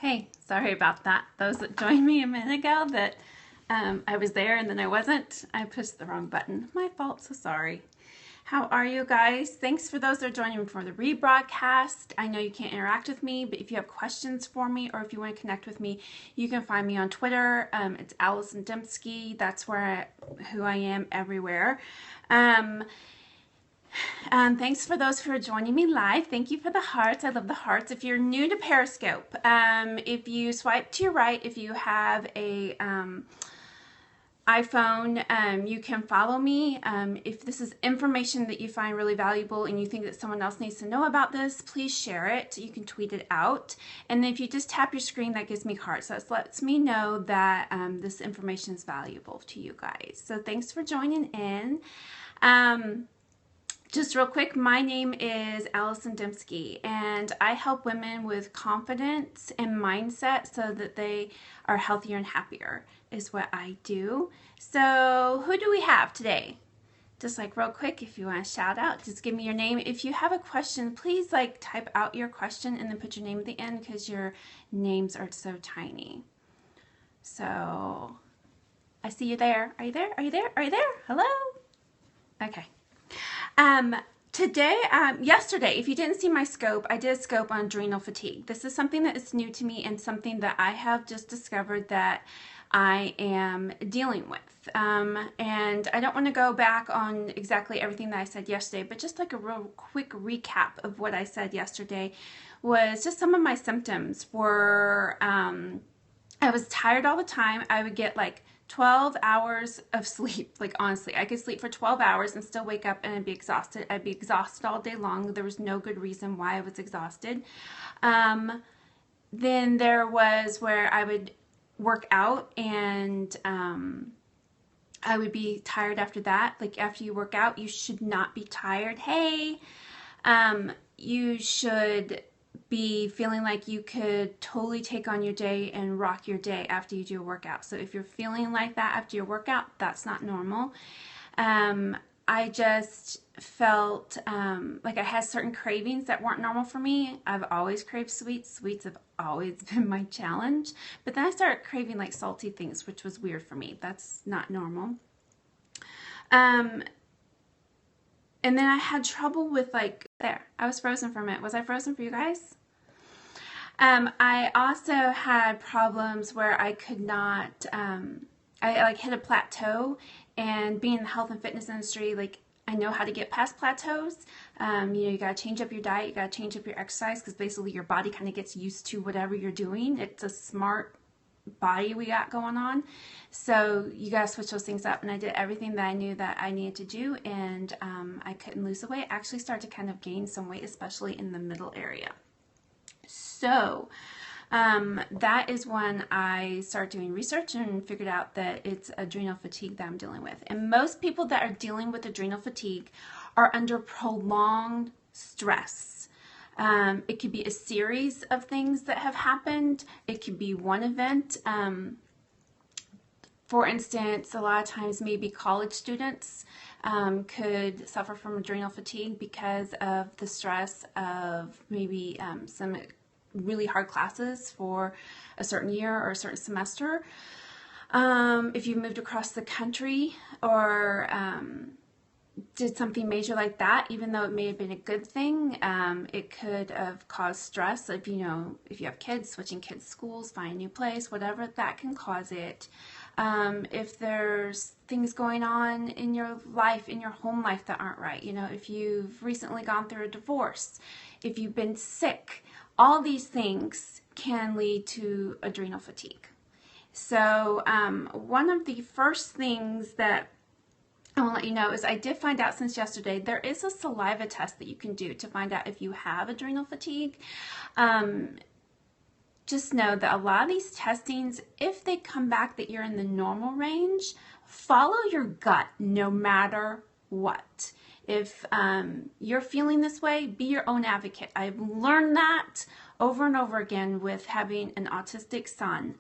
Hey, sorry about that. Those that joined me a minute ago that I was there and then I wasn't. I pushed the wrong button. My fault, so sorry. How are you guys? Thanks for those that are joining me for the rebroadcast. I know you can't interact with me, but if you have questions for me or if you want to connect with me, you can find me on Twitter. It's Allison Dembski. That's who I am everywhere. Thanks for those who are joining me live. Thank you for the hearts. I love the hearts. If you're new to Periscope, if you swipe to your right, if you have a iPhone, you can follow me. If this is information that you find really valuable and you think that someone else needs to know about this, please share it. You can tweet it out. And if you just tap your screen, that gives me hearts. That lets me know that this information is valuable to you guys. So thanks for joining in. Just real quick, my name is Allison Dembski, and I help women with confidence and mindset so that they are healthier and happier is what I do. So who do we have today? Just like real quick, if you want to shout out, just give me your name. If you have a question, please type out your question and then put your name at the end because your names are so tiny. So I see you there. Are you there? Are you there? Are you there? Hello? Okay. Yesterday, if you didn't see my scope, I did a scope on adrenal fatigue. This is something that is new to me and something that I have just discovered that I am dealing with. And I don't want to go back on exactly everything that I said yesterday, but just like a real quick recap of what I said yesterday was just some of my symptoms were, I was tired all the time. I would get 12 hours of sleep. Honestly, I could sleep for 12 hours and still wake up and I'd be exhausted. I'd be exhausted all day long. There was no good reason why I was exhausted. Then there was where I would work out and I would be tired after that. After you work out, you should not be tired. Hey, you should be feeling like you could totally take on your day and rock your day after you do a workout. So if you're feeling like that after your workout, that's not normal. I just felt like I had certain cravings that weren't normal for me. I've always craved sweets. Sweets have always been my challenge. But then I started craving salty things, which was weird for me. That's not normal. And then I had trouble with there. I was frozen for a minute. Was I frozen for you guys? I also had problems where I could not, I hit a plateau, and being in the health and fitness industry, I know how to get past plateaus. You got to change up your diet, you got to change up your exercise because basically your body kind of gets used to whatever you're doing. It's a smart body we got going on. So you got to switch those things up, and I did everything that I knew that I needed to do, and I couldn't lose the weight. I actually started to kind of gain some weight, especially in the middle area. So that is when I started doing research and figured out that it's adrenal fatigue that I'm dealing with. And most people that are dealing with adrenal fatigue are under prolonged stress. It could be a series of things that have happened. It could be one event. For instance, a lot of times maybe college students could suffer from adrenal fatigue because of the stress of maybe some really hard classes for a certain year or a certain semester. If you moved across the country or did something major like that, even though it may have been a good thing, it could have caused stress. If you have kids, switching kids' schools, find a new place, whatever, that can cause it. If there's things going on in your life, in your home life that aren't right, if you've recently gone through a divorce, if you've been sick, all these things can lead to adrenal fatigue. So one of the first things that I want to let you know is I did find out since yesterday there is a saliva test that you can do to find out if you have adrenal fatigue. Just know that a lot of these testings, if they come back that you're in the normal range, follow your gut no matter what. If you're feeling this way, be your own advocate. I've learned that over and over again with having an autistic son,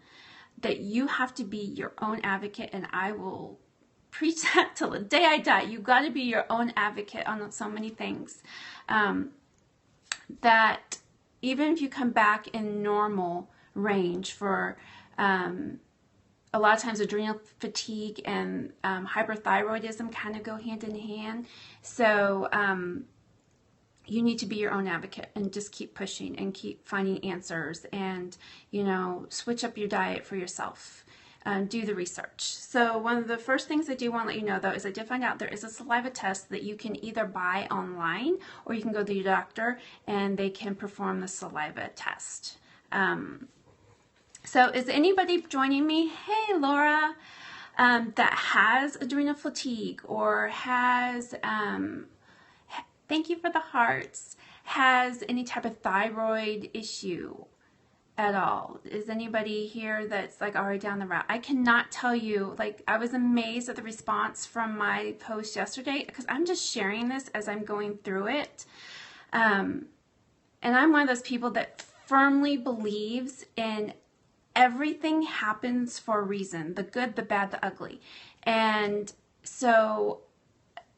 that you have to be your own advocate, and I will preach that till the day I die. You got to be your own advocate on so many things. That even if you come back in normal range for a lot of times adrenal fatigue and hyperthyroidism kind of go hand in hand. So you need to be your own advocate and just keep pushing and keep finding answers and, you know, switch up your diet for yourself. Do the research. So one of the first things I do want to let you know, though, is I did find out there is a saliva test that you can either buy online or you can go to your doctor and they can perform the saliva test. So is anybody joining me? Hey, Laura, that has adrenal fatigue or has, thank you for the hearts, has any type of thyroid issue at all? Is anybody here that's like already down the route? I cannot tell you, like, I was amazed at the response from my post yesterday because I'm just sharing this as I'm going through it. And I'm one of those people that firmly believes in everything happens for a reason, the good, the bad, the ugly. And so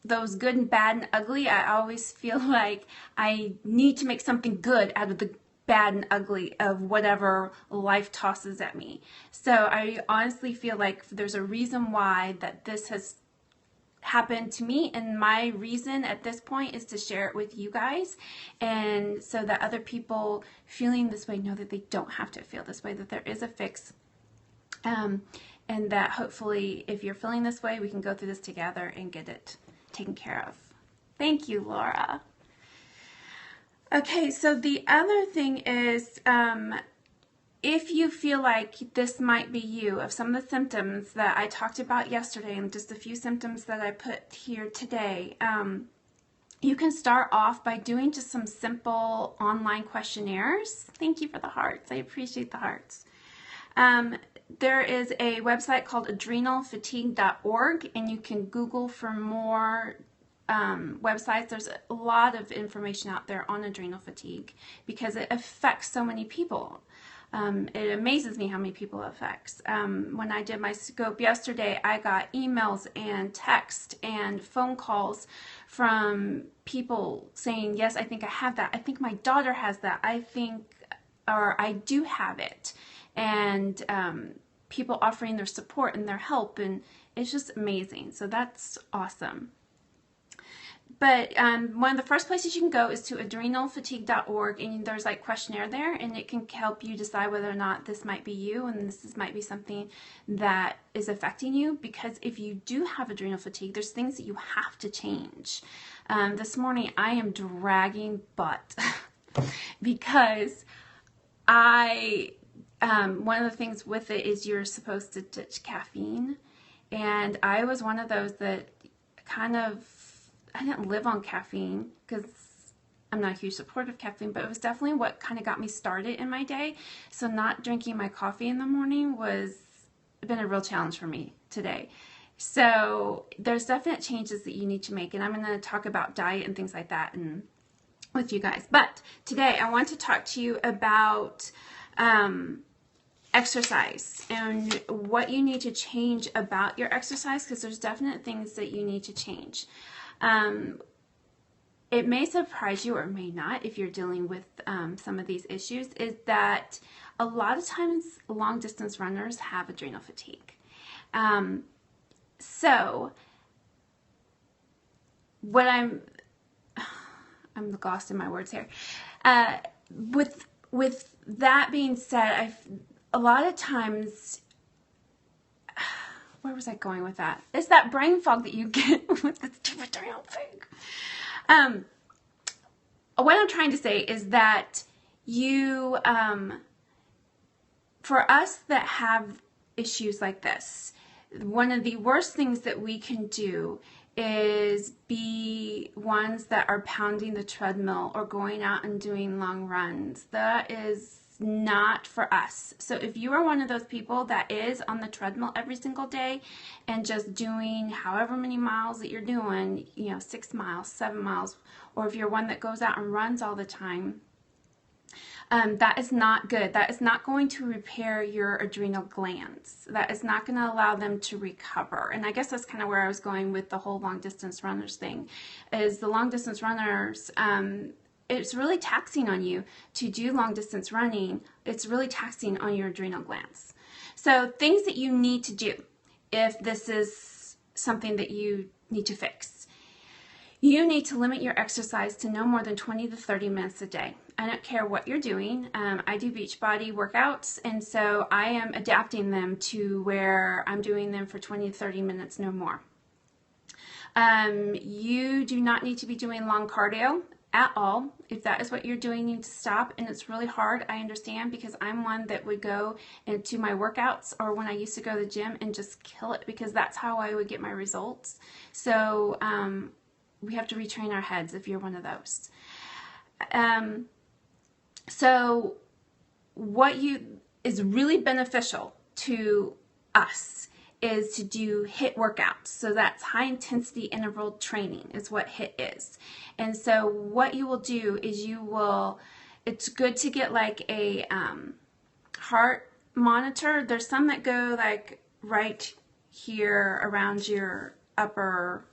those good and bad and ugly, I always feel like I need to make something good out of the bad and ugly of whatever life tosses at me. So I honestly feel like there's a reason why that this has happened to me, and my reason at this point is to share it with you guys, and so that other people feeling this way know that they don't have to feel this way, that there is a fix, and that hopefully if you're feeling this way, we can go through this together and get it taken care of. Thank you, Laura. Okay, so the other thing is, if you feel like this might be you, of some of the symptoms that I talked about yesterday and just a few symptoms that I put here today, you can start off by doing just some simple online questionnaires. Thank you for the hearts. I appreciate the hearts. There is a website called adrenalfatigue.org, and you can Google for more websites. There's a lot of information out there on adrenal fatigue because it affects so many people. It amazes me how many people it affects. When I did my scope yesterday, I got emails and text and phone calls from people saying, yes, I think I have that. I think my daughter has that. I think, or I do have it. And people offering their support and their help, and it's just amazing. So that's awesome. But one of the first places you can go is to adrenalfatigue.org, and there's like questionnaire there, and it can help you decide whether or not this might be you and this might be something that is affecting you. Because if you do have adrenal fatigue, there's things that you have to change. This morning I am dragging butt because one of the things with it is you're supposed to ditch caffeine, and I was one of those that I didn't live on caffeine because I'm not a huge supporter of caffeine, but it was definitely what kind of got me started in my day. So not drinking my coffee in the morning been a real challenge for me today. So there's definite changes that you need to make, and I'm going to talk about diet and things like that with you guys. But today I want to talk to you about exercise and what you need to change about your exercise, because there's definite things that you need to change. It may surprise you or it may not if you're dealing with some of these issues, is that a lot of times long distance runners have adrenal fatigue. So what I'm lost in my words here. With that being said, a lot of times, where was I going with that? It's that brain fog that you get with the stupid adrenal fatigue. What I'm trying to say is that you, for us that have issues like this, one of the worst things that we can do is be ones that are pounding the treadmill or going out and doing long runs. That is not for us. So if you are one of those people that is on the treadmill every single day and just doing however many miles that you're doing, 6 miles, 7 miles, or if you're one that goes out and runs all the time, that is not good. That is not going to repair your adrenal glands. That is not going to allow them to recover. And I guess that's kind of where I was going with the whole long distance runners thing, is the long distance runners, it's really taxing on you to do long distance running. It's really taxing on your adrenal glands. So things that you need to do if this is something that you need to fix. You need to limit your exercise to no more than 20 to 30 minutes a day. I don't care what you're doing. I do Beachbody workouts, and so I am adapting them to where I'm doing them for 20 to 30 minutes, no more. You do not need to be doing long cardio at all. If that is what you're doing, you need to stop. And it's really hard, I understand, because I'm one that would go into my workouts or when I used to go to the gym and just kill it, because that's how I would get my results. So we have to retrain our heads if you're one of those. So what is really beneficial to us is to do HIIT workouts. So that's high intensity interval training is what HIIT is. And so what you will do is it's good to get like a heart monitor. There's some that go like right here around your upper,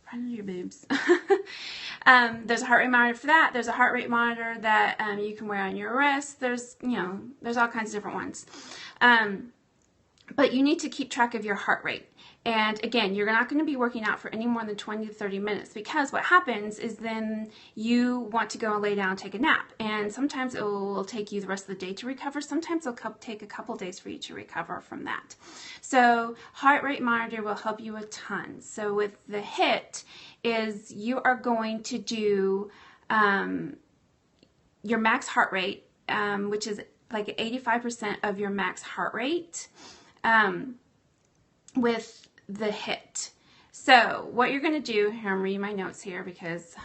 right under your boobs. There's a heart rate monitor for that. There's a heart rate monitor that you can wear on your wrist. There's all kinds of different ones. But you need to keep track of your heart rate. And again, you're not going to be working out for any more than 20 to 30 minutes, because what happens is then you want to go and lay down and take a nap. And sometimes it will take you the rest of the day to recover. Sometimes it'll take a couple days for you to recover from that. So heart rate monitor will help you a ton. So with the HIIT is you are going to do your max heart rate, which is like 85% of your max heart rate. With the HIIT. So what you're going to do, here I'm reading my notes here because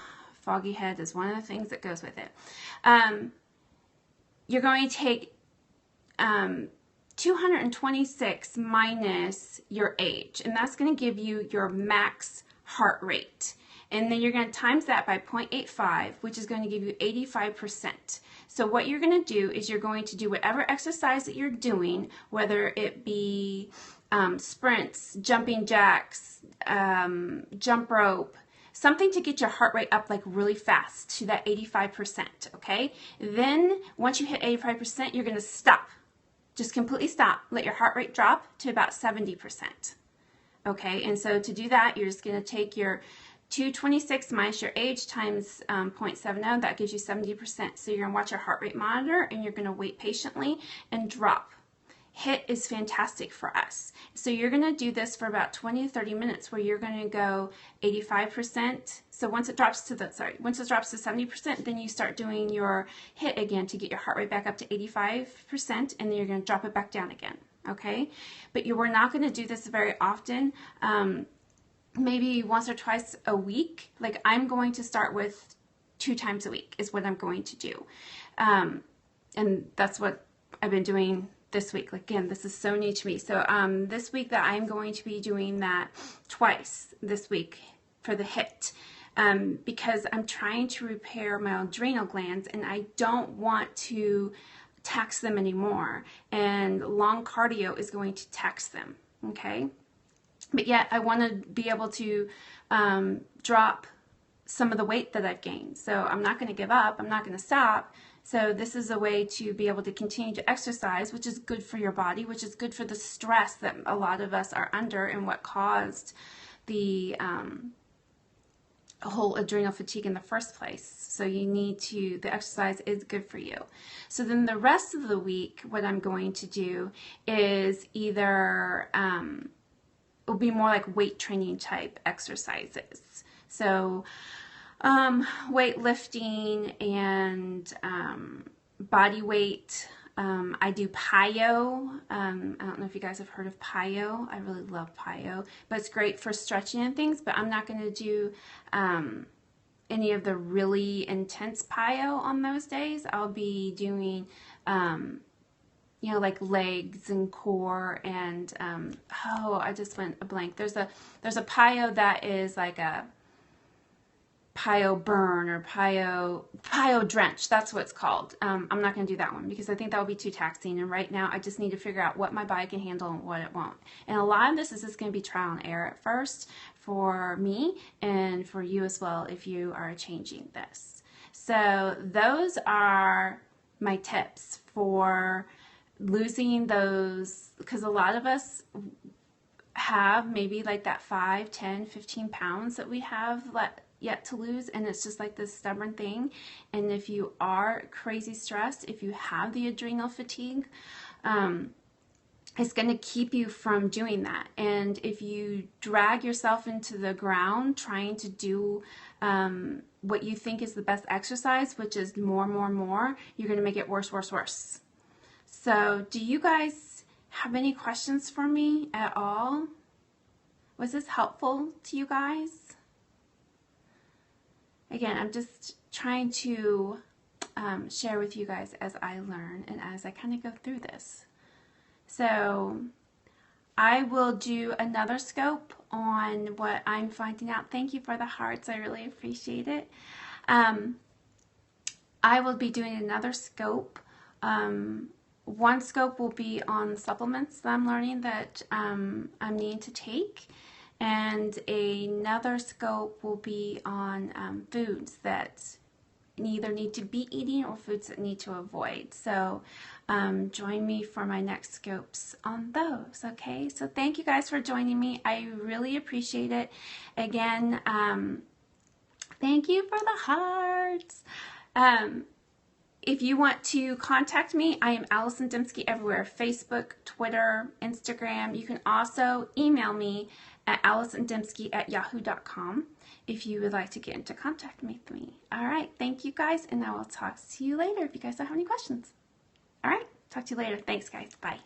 foggy head is one of the things that goes with it. You're going to take 226 minus your age, and that's going to give you your max heart rate. And then you're going to times that by 0.85, which is going to give you 85%. So what you're going to do is you're going to do whatever exercise that you're doing, whether it be sprints, jumping jacks, jump rope, something to get your heart rate up like really fast to that 85%, okay? Then once you hit 85%, you're going to stop. Just completely stop. Let your heart rate drop to about 70%, okay? And so to do that, you're just going to take your 226 minus your age times 0.70, that gives you 70%. So you're going to watch your heart rate monitor and you're going to wait patiently and drop. HIIT is fantastic for us. So you're going to do this for about 20 to 30 minutes where you're going to go 85%. So once it drops to 70%, then you start doing your HIIT again to get your heart rate back up to 85%, and then you're going to drop it back down again, okay? But we're not going to do this very often. Maybe once or twice a week. Like I'm going to start with 2 times a week is what I'm going to do. And that's what I've been doing this week. Again, this is so new to me. So this week that I'm going to be doing that twice this week for the HIIT. Because I'm trying to repair my adrenal glands and I don't want to tax them anymore. And long cardio is going to tax them, okay? But yet I want to be able to drop some of the weight that I've gained. So I'm not going to give up. I'm not going to stop. So this is a way to be able to continue to exercise, which is good for your body, which is good for the stress that a lot of us are under and what caused the whole adrenal fatigue in the first place. So the exercise is good for you. So then the rest of the week, what I'm going to do is either it'll be more like weight training type exercises. So weightlifting and body weight. I do PYO. I don't know if you guys have heard of PYO. I really love PYO, but it's great for stretching and things, but I'm not going to do any of the really intense PYO on those days. I'll be doing like legs and core and I just went a blank. There's a PYO that is like a PYO burn or PYO drench. That's what it's called. I'm not going to do that one because I think that would be too taxing. And right now I just need to figure out what my body can handle and what it won't. And a lot of this is just going to be trial and error at first for me and for you as well if you are changing this. So those are my tips for losing those, because a lot of us have maybe like that 5, 10, 15 pounds that we have yet to lose, and it's just like this stubborn thing. And if you are crazy stressed, if you have the adrenal fatigue, it's going to keep you from doing that. And if you drag yourself into the ground trying to do what you think is the best exercise, which is more, you're going to make it worse, worse, worse. So do you guys have any questions for me at all? Was this helpful to you guys? Again, I'm just trying to share with you guys as I learn and as I kind of go through this. So I will do another scope on what I'm finding out. Thank you for the hearts. I really appreciate it. I will be doing another scope. One scope will be on supplements that I'm learning that I'm needing to take. And another scope will be on foods that either need to be eating or foods that need to avoid. So join me for my next scopes on those, okay? So thank you guys for joining me. I really appreciate it. Again, thank you for the hearts. If you want to contact me, I am Allison Dembski everywhere, Facebook, Twitter, Instagram. You can also email me at allisondembski@yahoo.com if you would like to get into contact with me. All right, thank you guys, and I will talk to you later if you guys don't have any questions. All right, talk to you later. Thanks, guys. Bye.